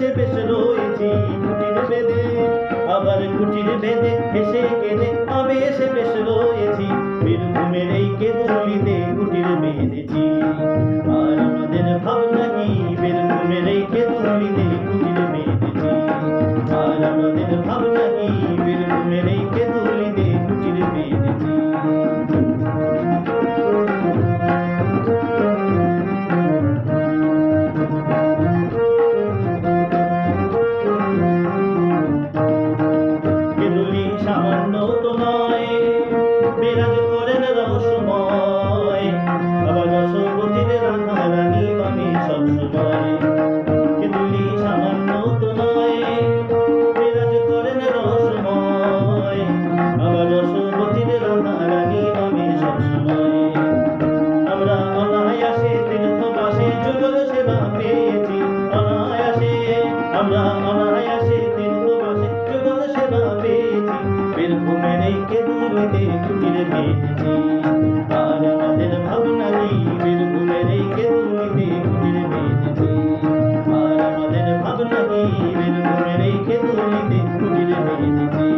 এসে বেশ রয়েছি কুটির বেঁধে, আবার কুটির বেঁধে হেসে কেঁদে আমি এসে বেশ রয়েছি বীরভূমের এই কেঁদুলিতে কুটির বেঁধেছি। আর আমাদের ভাবনা কি বীরভূমের এই কেঁদুলিতে কুটির বেঁধেছি। আর আমাদের ভাবনা কি বীরভূমের এই কেঁদুলিতে কুটির বেঁধেছি। সামান্য তোমায় বিরাজ করেন রহস্যময়, আবার রসবতীর রাধা রানী আমি সবসময়। কেঁদুলি সামান্য তোমায় বিরাজ করেন রহস্যময়, আবার রসবতীর রাধা রানী আমি সবসময়। আমরা অনায়াসে তীর্থবাসে যুগল সেবা পেয়েছি, অনায়াসে আমরা অনায়াসে তীর্থবাসে যুগল সেবা পেয়েছি বীরভূমের এই কেঁদুলিতে কুটির বেঁধেছি। আর আমাদের ভাবনা কি বীরভূমের এই কেঁদুলিতে কুটির বেঁধেছি। আর আমাদের ভাবনা কি বীরভূমের এই কেঁদুলিতে কুটির বেঁধেছি।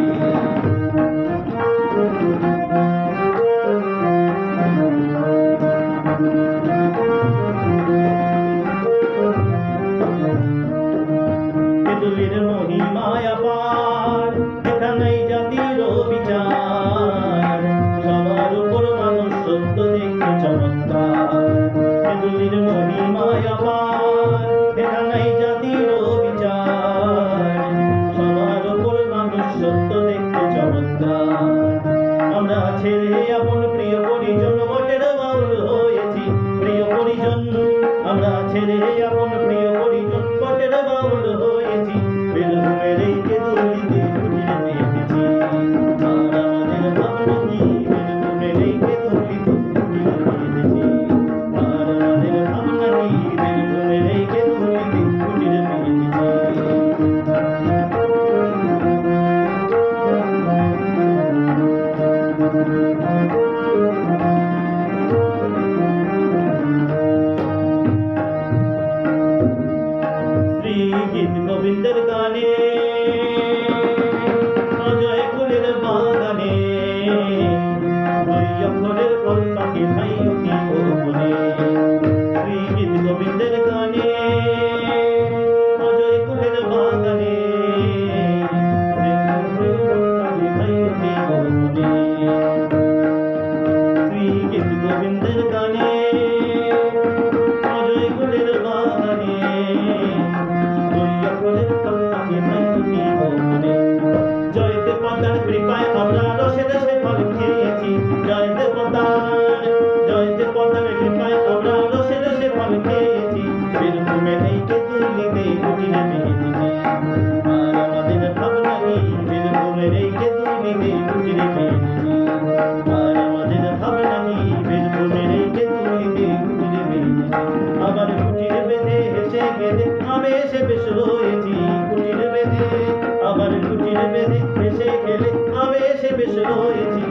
কেঁদুলির মহিমায় আপার, এখানেই জাতির বিচার, সবার উপর মানুষ সত্য দেখতে চমৎকার। কেঁদুলির মহিমায় আপার, এখানেই জাতির বিচার, সবার উপর মানুষ সত্য দেখতে চমৎকার। আমরা ছেড়ে আপন প্রিয় পরিজন বটের বাউল হয়েছি প্রিয় পরিজন, আমরা ছেড়ে আপন প্রিয় পরিজন বটের বাউল হয়েছি বীরভূমের এই কেঁদুলিতে কুটির বেঁধেছি। আর আমাদের ভাবনা কি বীরভূমের এই কেঁদুলিতে কুটির বেঁধেছি। আর আমাদের ভাবনা কি বীরভূমের এই কেঁদুলিতে কুটির বেঁধেছি। গীত গোবিন্দের গানে অজয় ফুলের বাগানে, দুই অক্ষরের ফল পাখি ভাই অতি গোপনে। গীত গোবিন্দের গানে অজয় ফুলের বাগানে, পাখি ভাই অতি গোপনে। গীত গোবিন্দের গানে অজয় ফুলের বাগানে, জয়তে পদার কৃপায় আমরা রসে রসে ফল খেয়েছি, জয়তে পদার কৃপায় আমরা রসে রসে ফল খেয়েছি বীরভূমের এই কেঁদুলিতে কুটির বেঁধেছি। আর আমাদের ভাবনা কি বীরভূমের এই কেঁদুলিতে কুটির বেঁধেছি। আর আমাদের ভাবনা কি বীরভূমের এই কেঁদুলিতে কুটির বেঁধেছি। আবার কুটির বেঁধে হেসে কেঁদে আমি এসে বেশ রয়েছি কুটির বেঁধে, আবার কুটির বেঁধে হেসে গেলে আমি এসে বেশ রয়েছি